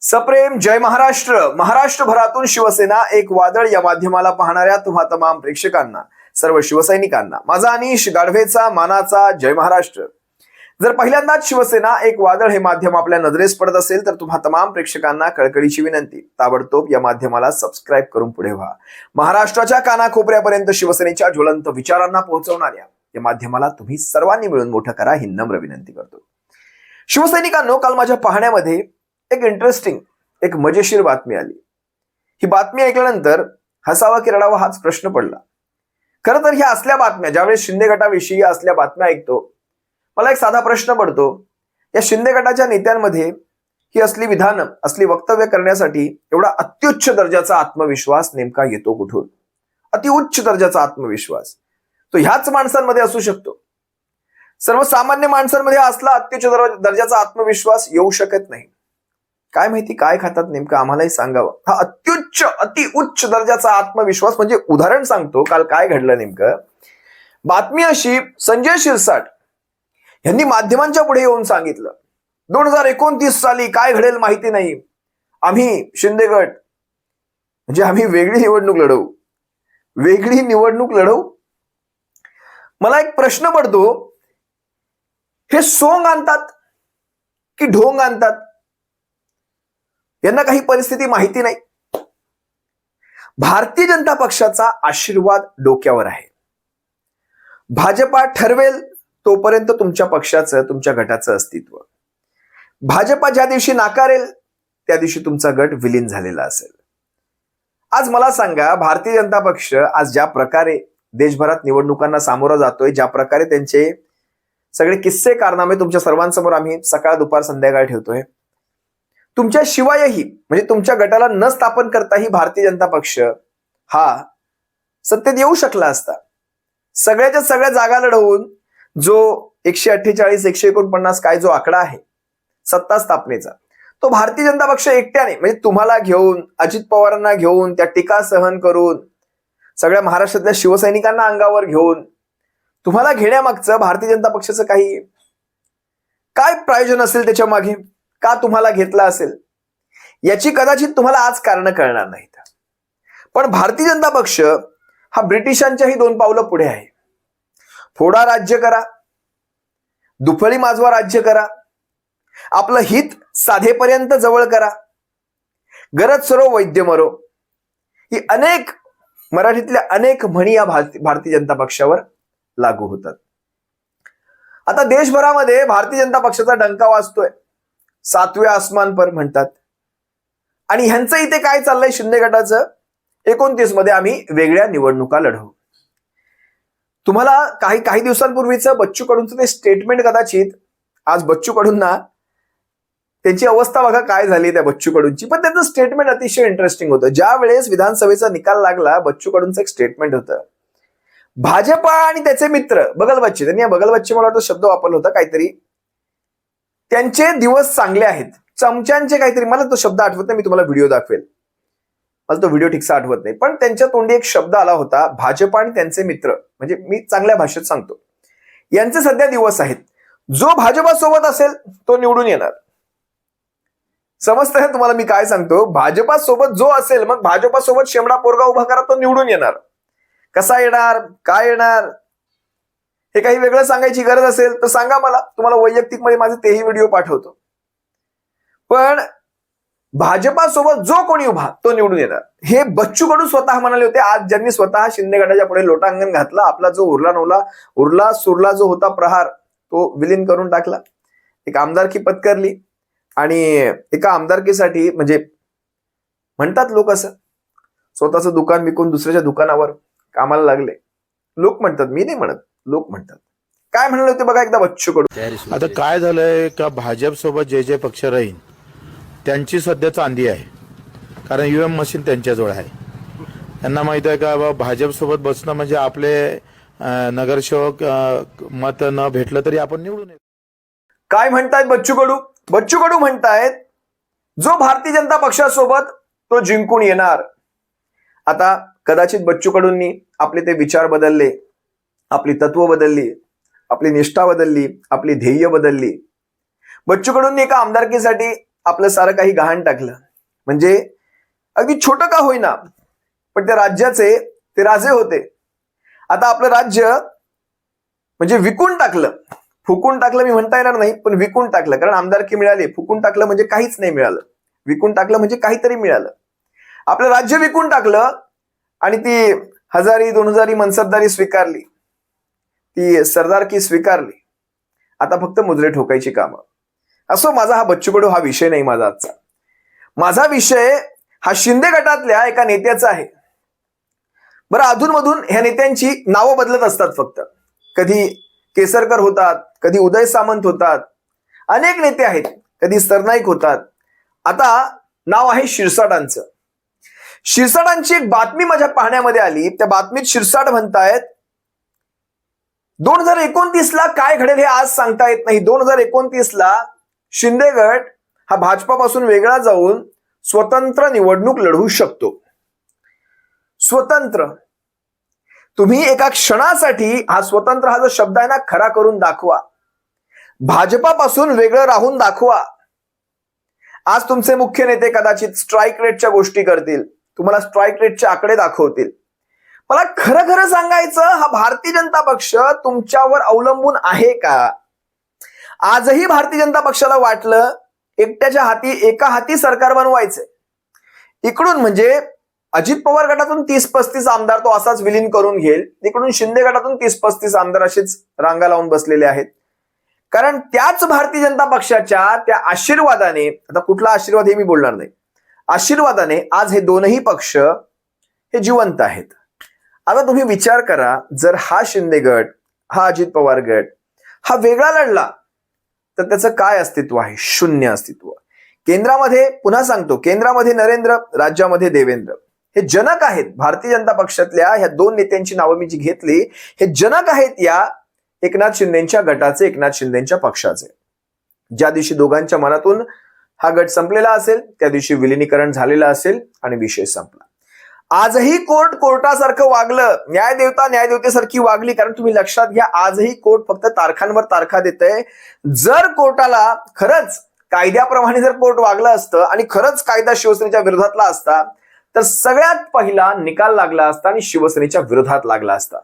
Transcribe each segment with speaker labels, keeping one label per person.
Speaker 1: सप्रेम जय महाराष्ट्र. महाराष्ट्रभरातून शिवसेना एक वादळ या माध्यमाला पाहणाऱ्या तुम्हा तमाम प्रेक्षकांना, सर्व शिवसैनिकांना माझा अनिश गाढवेचा मानाचा जय महाराष्ट्र. जर पहिल्यांदाच शिवसेना एक वादळ हे माध्यम आपल्या नजरेस पडत असेल तर तुम्हा तमाम प्रेक्षकांना कळकळीची विनंती, ताबडतोब या माध्यमाला सबस्क्राईब करून पुढे व्हा. महाराष्ट्राच्या कानाकोपऱ्यापर्यंत शिवसेनेच्या ज्वलंत विचारांना पोहोचवणाऱ्या या माध्यमाला तुम्ही सर्वांनी मिळून मोठं करा ही नम्र विनंती करतो. शिवसैनिकांनो, काल माझ्या पाहण्यामध्ये एक इंटरेस्टिंग, एक मजेशीर बातमी आली. ही बातमी ऐकल्यानंतर हसावा की रडावा हाच प्रश्न पडला. खरं तर ह्या असल्या बातम्या, ज्यावेळेस शिंदे गटाविषयी असल्या बातम्या ऐकतो, मला एक साधा प्रश्न पडतो, या शिंदे गटाच्या नेत्यांमध्ये ही असली विधानं, असली वक्तव्य करण्यासाठी एवढा अत्युच्च दर्जाचा आत्मविश्वास नेमका येतो कुठून? अतिउच्च दर्जाचा आत्मविश्वास तो ह्याच माणसांमध्ये असू शकतो. सर्वसामान्य माणसांमध्ये असला अत्युच्च दर्जाचा आत्मविश्वास येऊ शकत नाही. काय माहिती काय खातात नेमकं, आम्हालाही सांगावं. हा अत्युच्च अतिउच्च दर्जाचा आत्मविश्वास म्हणजे उदाहरण सांगतो. काल काय घडलं नेमकं. बातमी अशी, संजय शिरसाट यांनी माध्यमांच्या पुढे येऊन सांगितलं, 2029 साली काय घडेल माहिती नाही, आम्ही शिंदे गट म्हणजे आम्ही वेगळी निवडणूक लढवू. वेगळी निवडणूक लढवू. मला एक प्रश्न पडतो, हे सोंग आणतात की ढोंग आणतात? यांना काही परिस्थिती माहिती नाही. भारतीय जनता पक्षाचा आशीर्वाद डोक्यावर आहे. भाजपा ठरवेल तोपर्यंत तुमच्या पक्षाचं, तुमच्या गटाचं अस्तित्व. भाजपा ज्या दिवशी नाकारेल त्या दिवशी तुमचा गट विलीन झालेला असेल. आज मला सांगा, भारतीय जनता पक्ष आज ज्या प्रकारे देशभरात निवडणुकांना सामोरा जातोय, ज्या प्रकारे त्यांचे सगळे किस्से कारनामे तुमच्या सर्वांसमोर आम्ही सकाळ दुपार संध्याकाळ ठेवतोय, तुमच्या शिवायही म्हणजे तुमच्या गटाला न स्थापन करताही भारतीय जनता पक्ष हा सत्तेत येऊ शकला असता. सगळ्याच्या सगळ्या जागा लढवून जो 148 149 काय जो आकडा आहे सत्ता स्थापनेचा, तो भारतीय जनता पक्ष एकट्याने म्हणजे तुम्हाला घेऊन, अजित पवारांना घेऊन, त्या टीका सहन करून, सगळ्या महाराष्ट्रातल्या शिवसैनिकांना अंगावर घेऊन तुम्हाला घेण्यामागचं भारतीय जनता पक्षाचं काही काय प्रयोजन असेल, त्याच्या मागे का तुम्हाला घेतला असेल, याची कदाचित तुम्हाला आज कारण कळणार नाहीत. पण भारतीय जनता पक्ष हा ब्रिटिशांच्याही 2 पावलं पुढे आहे. फोडा राज्य करा, दुफळी माजवा राज्य करा, आपलं हित साधेपर्यंत जवळ करा, गरज सरो वैद्य मरो, ही अनेक मराठीतल्या अनेक म्हणी या भारतीय जनता पक्षावर लागू होतात. आता देशभरामध्ये भारतीय जनता पक्षाचा डंका वाजतोय. 7वें आसमान पर म्हणतात. आणि ह्यांचं इथे काय चाललंय शिंदे गटाचं, 29 मध्ये आम्ही वेगळ्या निवडणुका लढवू. तुम्हाला काही दिवसांपूर्वीचं बच्चू कडूंचं ते स्टेटमेंट, कदाचित आज बच्चू कडूंना त्यांची अवस्था बघा काय झाली त्या बच्चू कडूंची. पण त्यांचं स्टेटमेंट अतिशय इंटरेस्टिंग होतं. ज्या वेळेस विधानसभेचा निकाल लागला, बच्चू कडूंचं एक स्टेटमेंट होतं, भाजपा आणि त्याचे मित्र बगलबच्चे, त्यांनी बगलबच्चे मला वाटतं शब्द वापरला होता काहीतरी, त्यांचे दिवस चांगले आहेत, चमच्यांचे काहीतरी, मला तो शब्द आठवत नाही, मी तुम्हाला व्हिडिओ दाखवेल, मला तो व्हिडिओ ठीकसा आठवत नाही. पण त्यांच्या तोंडी एक शब्द आला होता, भाजपा आणि त्यांचे मित्र, म्हणजे मी चांगल्या भाषेत सांगतो, यांचे सध्या दिवस आहेत. जो भाजपा सोबत असेल तो निवडून येणार. समजतंय तुम्हाला मी काय सांगतो? भाजपा सोबत जो असेल, मग भाजपा सोबत शेमडा पोरगा उभा करा, तो निवडून येणार. कसा येणार, काय येणार, हे काही वेगळं सांगायची गरज असेल तर सांगा मला, तुम्हाला वैयक्तिक मध्ये माझे तेही व्हिडिओ पाठवतो. पण भाजपा सोबत जो कोणी उभा तो निवडून येणार, हे बच्चू कडू स्वतः म्हणाले होते. आज ज्यांनी स्वतः शिंदे गटाच्या पुढे लोटांगण घातला, आपला जो उरला सुरला जो होता प्रहार, तो विलीन करून टाकला, एक आमदारकी पत्करली, आणि एका आमदारकीसाठी म्हणजे म्हणतात लोक असं, स्वतःचं दुकान विकून दुसऱ्याच्या दुकानावर कामाला लागले. लोक म्हणतात, मी नाही म्हणत, लोक म्हणतात. काय म्हणाले होते बघा एकदा बच्चू कडू.
Speaker 2: आता काय झालंय का, भाजप सोबत जे पक्ष राहील त्यांची सध्या चांदी आहे, कारण ईव्हीएम मशीन त्यांच्याजवळ आहे. त्यांना माहित आहे का, भाजप सोबत बसणं म्हणजे आपले नगरसेवक मत न भेटलं तरी आपण निवडून येतो.
Speaker 1: काय म्हणतायत बच्चू कडू? बच्चू कडू म्हणतायत, जो भारतीय जनता पक्षासोबत तो जिंकून येणार. आता कदाचित बच्चू कडूंनी आपले ते विचार बदलले, आपली तत्व बदलली, आपली निष्ठा बदलली, आपली ध्येय बदलली. बच्चू कडूंनी एका आमदारकीसाठी आपलं सारं काही गहाण टाकलं. म्हणजे अगदी छोटं का होईना पण त्या राज्याचे ते राजे होते. आता आपलं राज्य म्हणजे विकून टाकलं, फुकून टाकलं मी म्हणता येणार नाही, पण विकून टाकलं. कारण आमदारकी मिळाली. फुकून टाकलं म्हणजे काहीच नाही मिळालं, विकून टाकलं म्हणजे काहीतरी मिळालं. आपलं राज्य विकून टाकलं आणि ती 1000 2000 मनसबदारी स्वीकारली, ती सरदारकी स्वीकारली. आता फक्त मुजरे ठोकायची कामं. असो, माझा हा बच्चू कडू हा विषय नाही माझा आजचा. माझा विषय हा शिंदे गटातल्या एका नेत्याचा आहे. बरं, अधूनमधून ह्या नेत्यांची नावं बदलत असतात. फक्त कधी केसरकर होतात, कधी उदय सामंत होतात, अनेक नेते आहेत, कधी सरनाईक होतात. आता नाव आहे शिरसाटांचं. शिरसाटांची एक बातमी माझ्या पाहण्यामध्ये आली. त्या बातमीत शिरसाट म्हणतायत 2029 ला काय घडेल हे आज सांगता येत नाही. 2029 ला शिंदे गट हा भाजपापासून वेगळा जाऊन स्वतंत्र निवडणूक लढवू शकतो. स्वतंत्र. तुम्ही एका क्षणासाठी हा स्वतंत्र हा जो शब्द आहे ना खरा करून दाखवा. भाजपापासून वेगळं राहून दाखवा. आज तुमचे मुख्य नेते कदाचित स्ट्राईक रेटच्या गोष्टी करतील, तुम्हाला स्ट्राईक रेटचे आकडे दाखवतील. मला खरं खरं सांगायचं, हा भारतीय जनता पक्ष तुमच्यावर अवलंबून आहे का? आजही भारतीय जनता पक्षाला वाटलं एकट्याच्या हाती, एका हाती सरकार बनवायचंय. इकडून म्हणजे अजित पवार गटातून 30-35 आमदार तो असाच विलीन करून घेईल, इकडून शिंदे गटातून 30-35 आमदार असेच रांगा लावून बसलेले आहेत. कारण त्याच भारतीय जनता पक्षाच्या त्या आशीर्वादाने, आता कुठला आशीर्वाद हे मी बोलणार नाही, आशीर्वादाने आज हे दोनही पक्ष हे जिवंत आहेत. आता तुम्ही विचार करा, जर हा शिंदे गट, हा अजित पवार गट हा वेगळा लढला तर त्याचं काय अस्तित्व आहे? शून्य अस्तित्व. केंद्रामध्ये, पुन्हा सांगतो, केंद्रामध्ये नरेंद्र, राज्यामध्ये देवेंद्र हे जनक आहेत. भारतीय जनता पक्षातल्या ह्या दोन नेत्यांची नावं मी जी घेतली, हे जनक आहेत या एकनाथ शिंदेच्या गटाचे, एकनाथ शिंदेच्या पक्षाचे. ज्या दिवशी दोघांच्या मनातून हा गट संपलेला असेल त्या दिवशी विलिनीकरण झालेलं असेल आणि विषय संपला. आजही कोर्ट कोर्टासारखं वागलं, न्यायदेवता न्यायदेवतेसारखी वागली. कारण तुम्ही लक्षात घ्या, आजही कोर्ट फक्त तारखांवर तारखा देतंय. जर कोर्टाला खरंच कायद्याप्रमाणे जर कोर्ट वागलं असतं आणि खरंच कायदा शिवसेनेच्या विरोधातला असता तर सगळ्यात पहिला निकाल लागला असता आणि शिवसेनेच्या विरोधात लागला असता.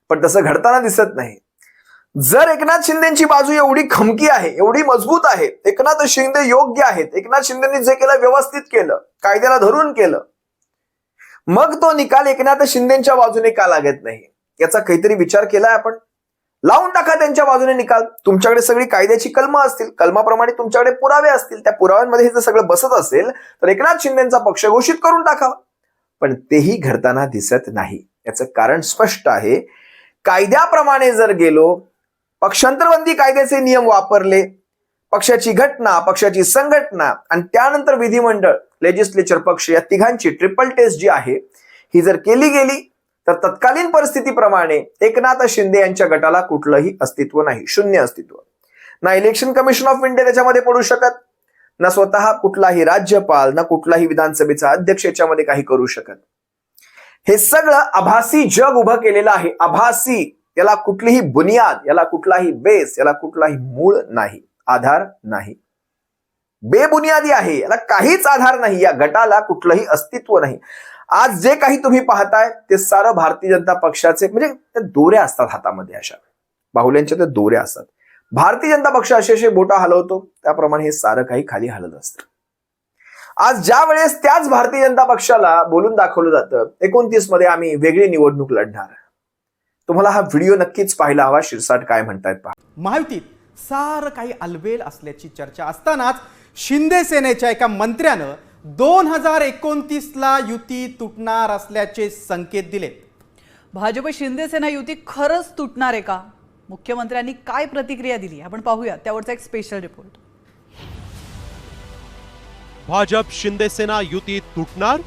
Speaker 1: पण तसं घडताना दिसत नाही. जर एकनाथ शिंदेची बाजू एवढी खमकी आहे, एवढी मजबूत आहे, एकनाथ शिंदे योग्य आहेत, एकनाथ शिंदेनी जे केलं व्यवस्थित केलं, कायद्याला धरून केलं, मग तो निकाल एकनाथ शिंदेच्या बाजूने का लागत नाही याचा काहीतरी विचार केलाय आपण? लावून टाका त्यांच्या बाजूने निकाल. तुमच्याकडे सगळी कायद्याची कलमं असतील, कलमाप्रमाणे तुमच्याकडे पुरावे असतील, त्या पुराव्यांमध्ये हे जर सगळं बसत असेल तर एकनाथ शिंदेचा पक्ष घोषित करून टाकावा. पण तेही घडताना दिसत नाही. याचं कारण स्पष्ट आहे. कायद्याप्रमाणे जर गेलो, पक्षांतरबंदी कायद्याचे नियम वापरले, पक्षाची घटना, पक्षाची संघटना आणि त्यानंतर विधिमंडळ, लेजिस्लेचर पक्ष या तिघांची ट्रिपल टेस्ट जी आहे ही जर केली गेली तर तत्कालीन परिस्थितीप्रमाणे एकनाथ शिंदे यांच्या गटाला कुठलंही अस्तित्व नाही, शून्य अस्तित्व. ना इलेक्शन कमिशन ऑफ इंडिया त्याच्यामध्ये पडू शकत, ना स्वतः कुठलाही राज्यपाल, ना कुठलाही विधानसभेचा अध्यक्ष याच्यामध्ये काही करू शकत. हे सगळं आभासी जग उभं केलेलं आहे. आभासी. याला कुठलीही बुनियाद, याला कुठलाही बेस, याला कुठलाही मूळ नाही, आधार नाही. बेबुनियादी आहे, याला काहीच आधार नाही. या गटाला कुठलंही अस्तित्व नाही. आज जे काही तुम्ही पाहताय ते सारं भारतीय जनता पक्षाचे, म्हणजे त्या दोऱ्या असतात हातामध्ये, अशा बाहुल्यांच्या त्या दोऱ्या असतात. भारतीय जनता पक्ष असे बोटा हलवतो त्याप्रमाणे हे सारं काही खाली हलत असतं. आज ज्या वेळेस त्याच भारतीय जनता पक्षाला बोलून दाखवलं जातं 29 मध्ये आम्ही वेगळी निवडणूक लढणार. तुम्हाला हा व्हिडिओ नक्कीच पाहायला हवा. शिरसाट काय म्हणतायत पहा.
Speaker 3: महायुतीत सारं काही अलबेल असल्याची चर्चा असतानाच शिंदे सेनेच्या एका मंत्र्यानं 2029 ला युती तुटणार असल्याचे संकेत दिलेत.
Speaker 4: भाजप शिंदे सेना युती खरंच तुटणार आहे का? मुख्यमंत्र्यांनी काय प्रतिक्रिया दिली आपण पाहूया. त्यावरचा एक स्पेशल रिपोर्ट.
Speaker 5: भाजप शिंदे सेना युती तुटणार?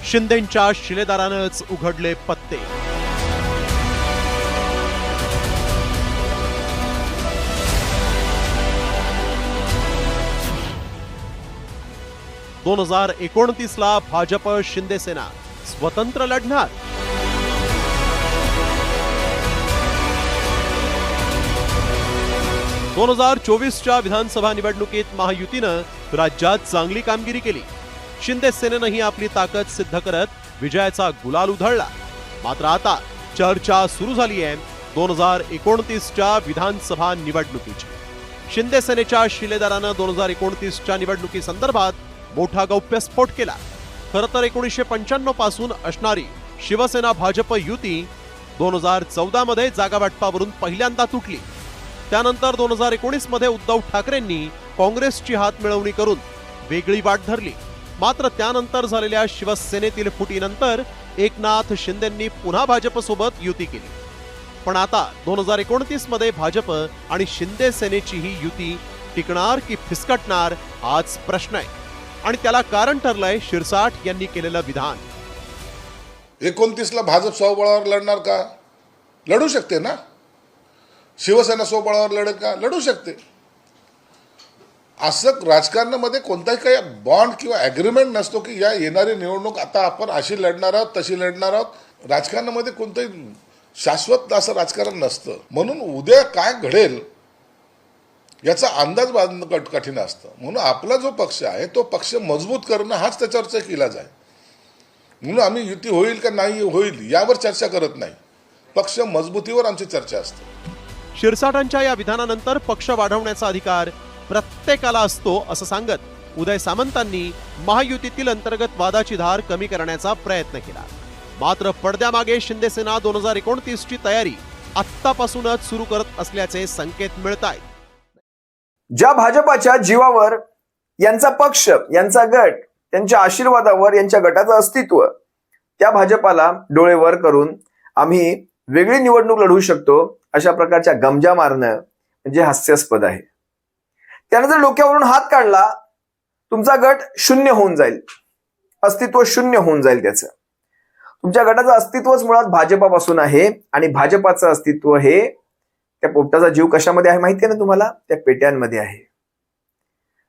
Speaker 5: शिंदेंच्या शिलेदारानंच उघडले पत्ते. 2029ला भाजप शिंदे सेना स्वतंत्र लढणार. दोन 2024च्या विधानसभा निवडणुकीत महायुतीनं राज्यात चांगली कामगिरी केली. शिंदे सेनेनंही आपली ताकद सिद्ध करत विजयाचा गुलाल उधळला. मात्र आता चर्चा सुरू झाली आहे 2029च्या विधानसभा निवडणुकीची. शिंदे सेनेच्या शिलेदारानं 2029च्या निवडणुकीसंदर्भात मोठा गौप्यस्फोट केला. खरं तर 1995 पासून असणारी शिवसेना भाजप युती 2014 मध्ये जागा वाटपावरून पहिल्यांदा तुटली. त्यानंतर 2019 मध्ये उद्धव ठाकरेंनी काँग्रेसची हात मिळवणी करून वेगळी वाट धरली. मात्र त्यानंतर झालेल्या शिवसेनेतील फुटीनंतर एकनाथ शिंदेंनी पुन्हा भाजपसोबत युती केली. पण आता 2029 मध्ये भाजप आणि शिंदे सेनेची ही युती टिकणार की फिसकटणार हाच प्रश्न आहे. आणि त्याला कारण ठरलंय शिरसाट यांनी केलेलं विधान.
Speaker 6: 29ला भाजप स्वबळावर लढणार का? लढू शकते ना. शिवसेना स्वबळावर लढेल का? लढू शकते. असं राजकारणामध्ये कोणताही काही बॉन्ड किंवा ॲग्रीमेंट नसतो की या येणारी निवडणूक आता आपण अशी लढणार आहोत तशी लढणार आहोत. राजकारणामध्ये कोणतंही शाश्वत असं राजकारण नसतं. म्हणून उद्या काय घडेल याचा अंदाज बांधणं कठीण असतं. म्हणून आपला जो पक्ष आहे तो पक्ष मजबूत करणं हाच त्याच्यावरचा एक इलाज आहे. म्हणून आम्ही युती होईल का नाही होईल यावर चर्चा करत नाही. पक्ष मजबूतीवर आमची चर्चा असते.
Speaker 5: शिरसाटांच्या या विधानानंतर पक्ष वाढवण्याचा अधिकार प्रत्येकाला असतो असं सांगत उदय सामंतांनी महायुतीतील अंतर्गत वादाची धार कमी करण्याचा प्रयत्न केला. मात्र पडद्यामागे शिंदेसेना 2029ची तयारी आत्तापासूनच सुरू करत असल्याचे संकेत मिळत आहेत.
Speaker 1: ज्या भाजपाच्या जीवावर यांचा पक्ष, यांचा गट, त्यांच्या आशीर्वादावर यांच्या गटाचं अस्तित्व, त्या भाजपाला डोळे वर करून आम्ही वेगळी निवडणूक लढवू शकतो अशा प्रकारच्या गमजा मारणं म्हणजे हास्यास्पद आहे. त्याने जर डोक्यावरून हात काढला तुमचा गट शून्य होऊन जाईल, अस्तित्व शून्य होऊन जाईल. त्याचं तुमच्या गटाचं अस्तित्वच मुळात भाजपापासून आहे आणि भाजपाचं अस्तित्व हे त्या पोपटाचा जीव कशामध्ये आहे माहिती आहे ना तुम्हाला? त्या पेट्यांमध्ये आहे.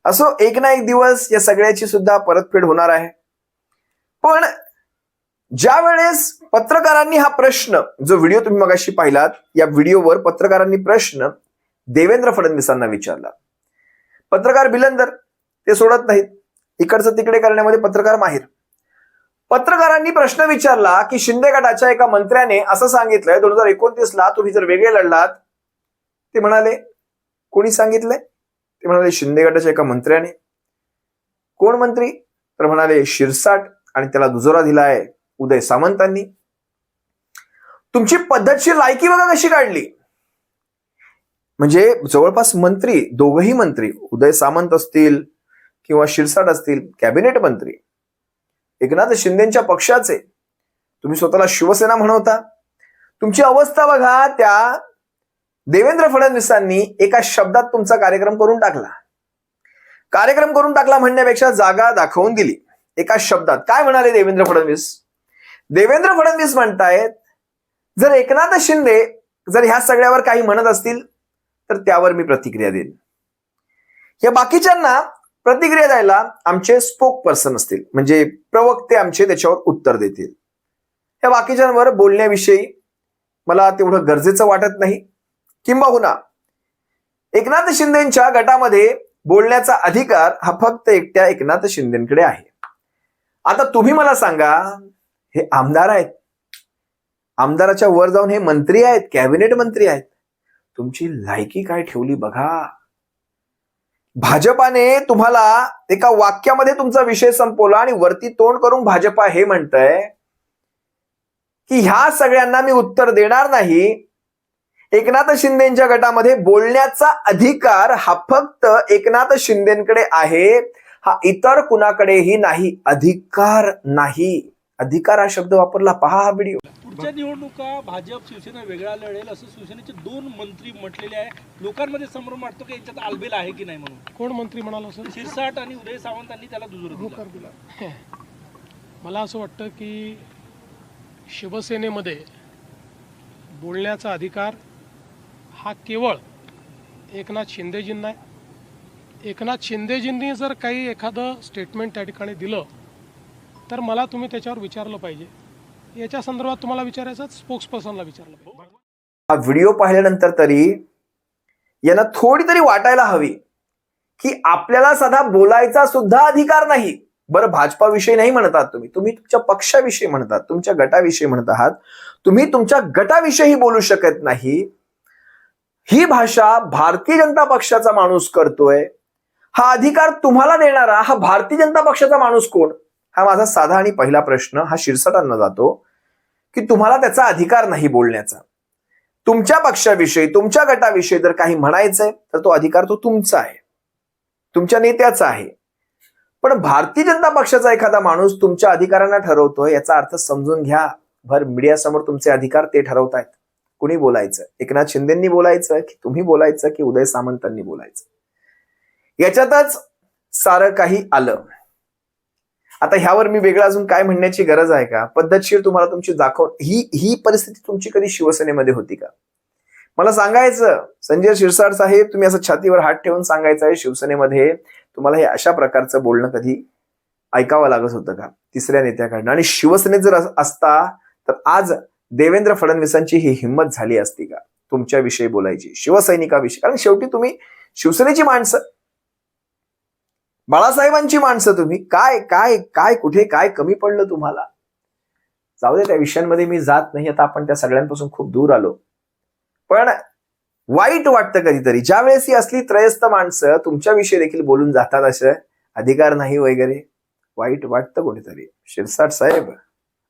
Speaker 1: असो, एक ना एक दिवस या सगळ्याची सुद्धा परतफेड होणार आहे. पण ज्या वेळेस पत्रकारांनी हा प्रश्न, जो व्हिडिओ तुम्ही मगाशी पाहिलात, या व्हिडिओवर पत्रकारांनी प्रश्न देवेंद्र फडणवीसांना विचारला. पत्रकार बिलंदर, ते सोडत नाहीत. इकडचं तिकडे करण्यामध्ये पत्रकार माहिर. पत्रकारांनी प्रश्न विचारला की शिंदे गटाच्या एका मंत्र्याने असं सांगितलंय 2029ला तुम्ही जर वेगळे लढलात. ते म्हणाले, कोणी सांगितलंय? ते म्हणाले, शिंदे गटाच्या एका मंत्र्याने. कोण मंत्री? तर म्हणाले शिरसाट, आणि त्याला दुजोरा दिलाय उदय सामंतांनी. तुमची पद्धतशीर लायकी बघा कशी काढली. म्हणजे जवळपास मंत्री, दोघही मंत्री, उदय सामंत असतील किंवा शिरसाट असतील, कॅबिनेट मंत्री एकनाथ शिंदेच्या पक्षाचे, तुम्ही स्वतःला शिवसेना म्हणवता. तुमची अवस्था बघा. त्या देवेंद्र फडणवीसांनी एका शब्दात तुमचा कार्यक्रम करून टाकला. कार्यक्रम करून टाकला म्हणण्यापेक्षा जागा दाखवून दिली. एका शब्दात काय म्हणाले देवेंद्र फडणवीस? देवेंद्र फडणवीस म्हणतायत जर एकनाथ शिंदे जर ह्या सगळ्यावर काही म्हणत असतील तर त्यावर मी प्रतिक्रिया देईन. या बाकीच्यांना प्रतिक्रिया द्यायला आमचे स्पोक पर्सन असतील, म्हणजे प्रवक्ते आमचे त्याच्यावर उत्तर देतील. या बाकीच्यांवर बोलण्याविषयी मला तेवढं गरजेचं वाटत नाही. किंबहुना एकनाथ शिंदेच्या गटामध्ये बोलण्याचा अधिकार हा फक्त एकट्या एकनाथ शिंदेकडे आहे. आता तुम्ही मला सांगा, हे आमदार आहेत, आमदाराच्या वर जाऊन हे मंत्री आहेत, कॅबिनेट मंत्री आहेत. तुमची लायकी काय ठेवली बघा. भाजपाने तुम्हाला एका वाक्यामध्ये तुमचा विषय संपवला आणि वरती तोंड करून भाजपा हे म्हणतंय की ह्या सगळ्यांना मी उत्तर देणार नाही. एकनाथ शिंदेच्या गटामध्ये बोलण्याचा अधिकार हा फक्त एकनाथ शिंदेकडे आहे, हा इतर कुणाकडेही नाही. अधिकार नाही. अधिकार हा शब्द वापरला, पहा हा व्हिडिओ.
Speaker 7: पुढच्या निवडणुका भाजप शिवसेना वेगळा लढेल असं शिवसेनेचे 2 मंत्री म्हटलेले आहे. लोकांमध्ये संभ्रम वाटतो की यांच्यात आलबेल आहे की नाही म्हणून.
Speaker 8: कोण मंत्री म्हणाला सर?
Speaker 7: शिरसाट आणि उदय सामंतांनी त्याला दुजोरा दिला.
Speaker 8: मला असं वाटतं की शिवसेनेमध्ये बोलण्याचा अधिकार हा केवळ एकनाथ शिंदेजींना आहे, एकनाथ शिंदेजींनी जर काही एखादं स्टेटमेंट त्या ठिकाणी दिलं तर मला तुम्ही त्याच्यावर विचारलं पाहिजे. याच्या संदर्भात तुम्हाला विचारायचं स्पोक्सपर्सनला विचारलं पाहिजे.
Speaker 1: हा व्हिडिओ पाहिल्यानंतर तरी यांना थोडी तरी वाटायला हवी की आपल्याला साधा बोलायचा सुद्धा अधिकार नाही. बरं, भाजपाविषयी नाही म्हणतात तुम्ही तुमच्या पक्षाविषयी म्हणतात, तुमच्या गटाविषयी म्हणत आहात. तुम्ही तुमच्या गटाविषयी बोलू शकत नाही. ही भाषा भारतीय जनता पक्षाचा माणूस करतोय. हा अधिकार तुम्हाला देणारा हा भारतीय जनता पक्षाचा माणूस कोण? हा माझा साधा आणि पहिला प्रश्न हा शिरसाटांना जातो की तुम्हाला त्याचा अधिकार नाही बोलण्याचा. तुमच्या पक्षाविषयी तुमच्या गटाविषयी जर काही म्हणायचंय तर तो अधिकार तो तुमचा आहे, तुमच्या नेत्याचा आहे. पण भारतीय जनता पक्षाचा एखादा माणूस तुमच्या अधिकारांना ठरवतोय याचा अर्थ समजून घ्या. भर मीडियासमोर तुमचे अधिकार ते ठरवतायत. कुणी बोलायचं? एकनाथ शिंदेंनी बोलायचं की तुम्ही बोलायचं की उदय सामंतांनी बोलायचं? याच्यातच सारं काही आलं. आता ह्यावर मी वेगळं अजून काय म्हणण्याची गरज आहे का? पद्धतशीर तुम्हाला तुमची ही परिस्थिती तुमची कधी शिवसेनेमध्ये होती का? मला सांगायचं संजय शिरसाट साहेब, तुम्ही असं छातीवर हात ठेवून सांगायचं आहे शिवसेनेमध्ये तुम्हाला हे अशा प्रकारचं बोलणं कधी ऐकावं लागत होतं का तिसऱ्या नेत्याकडनं? आणि शिवसेनेत जर असता तर आज देवेंद्र फडणवीसांची ही हिंमत झाली असती का तुमच्याविषयी बोलायची, शिवसैनिकाविषयी? कारण शेवटी तुम्ही शिवसेनेची माणसं, बाळासाहेबांची माणसं. तुम्ही काय काय काय कुठे काय कमी पडलं तुम्हाला? जाऊ दे, त्या विषयांमध्ये मी जात नाही. आता आपण त्या सगळ्यांपासून खूप दूर आलो. पण वाईट वाटतं कधीतरी ज्यावेळेस ही असली त्रयस्थ माणसं तुमच्याविषयी देखील बोलून जातात, असं अधिकार नाही वगैरे. वाईट वाटतं कुठेतरी शिरसाट साहेब,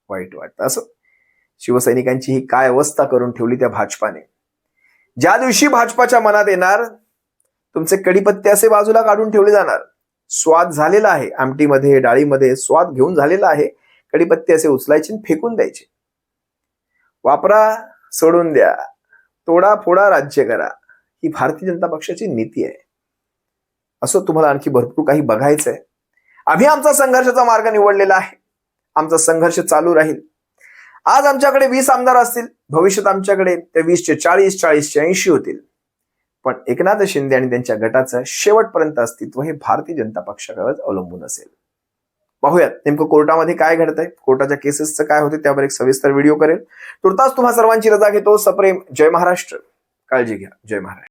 Speaker 1: वाईट वाटतं. असं शिवसैनिकांची ही काय अवस्था करून ठेवली त्या भाजपाने. ज्या दिवशी भाजपाच्या मनात येणार तुमचे कडीपत्ते असे बाजूला काढून ठेवले जाणार. स्वाद झालेला आहे आमटीमध्ये, डाळीमध्ये स्वाद घेऊन झालेला आहे. कडीपत्ते असे उचलायचे आणि फेकून द्यायचे. वापरा, सोडून द्या, तोडा फोडा, राज्य करा, ही भारतीय जनता पक्षाची नीती आहे. असं तुम्हाला आणखी भरपूर काही बघायचंय. आम्ही आमचा संघर्षाचा मार्ग निवडलेला आहे. आमचा संघर्ष चालू राहील. आज आमच्याकडे 20 आमदार असतील, भविष्यात आमच्याकडे ते 20चे 40, 40चे 80 होतील. पण एकनाथ शिंदे आणि त्यांच्या गटाचं शेवटपर्यंत अस्तित्व हे भारतीय जनता पक्षावर अवलंबून असेल. पाहूयात नेमकं कोर्टामध्ये काय घडतंय, कोर्टाच्या केसेसचं काय होते, त्यावर एक सविस्तर व्हिडिओ करेल. तुर्तास तुम्हा सर्वांची रजा घेतो. सप्रेम जय महाराष्ट्र. काळजी घ्या. जय महाराष्ट्र.